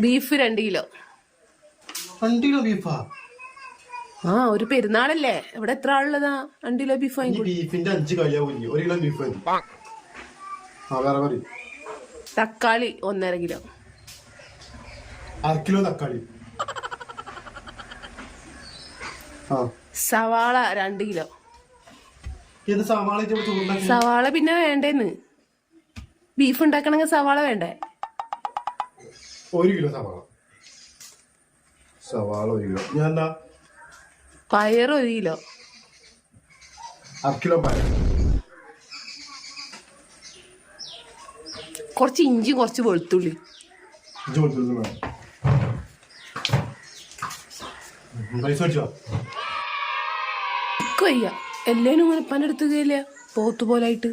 Beef 2 kilo. 2 kilo ബീഫാ? ആ, ഒരു പെരുന്നാളല്ലേ, ഇവിടെ എത്ര ആളുള്ളതാ? 2 കിലോ ബീഫ് വാങ്ങിക്കോ. ബീഫിന്റെ 5 കളിയാവൂല്ലേ? 1 കിലോ ബീഫ് മതി. വേറെ പറയും. തക്കാളി 1.5 കിലോ. 1/2 കിലോ തക്കാളി. സവാള 2 കിലോ. സവാള പിന്നെ വേണ്ടേന്ന്, ബീഫ് ഉണ്ടാക്കണമെങ്കിൽ സവാള വേണ്ടേ? 1 കിലോ സവാള. 1 കിലോ. ഞാൻ പയർ 1 കിലോ. 1/2 കിലോ പയർ. കുറച്ച് ഇഞ്ചി, കുറച്ച് വെളുത്തുള്ളി. വയ്യ, എല്ലാരും ഇങ്ങനെ പനെടുത്തുകയില്ല, പോത്തുപോലായിട്ട്.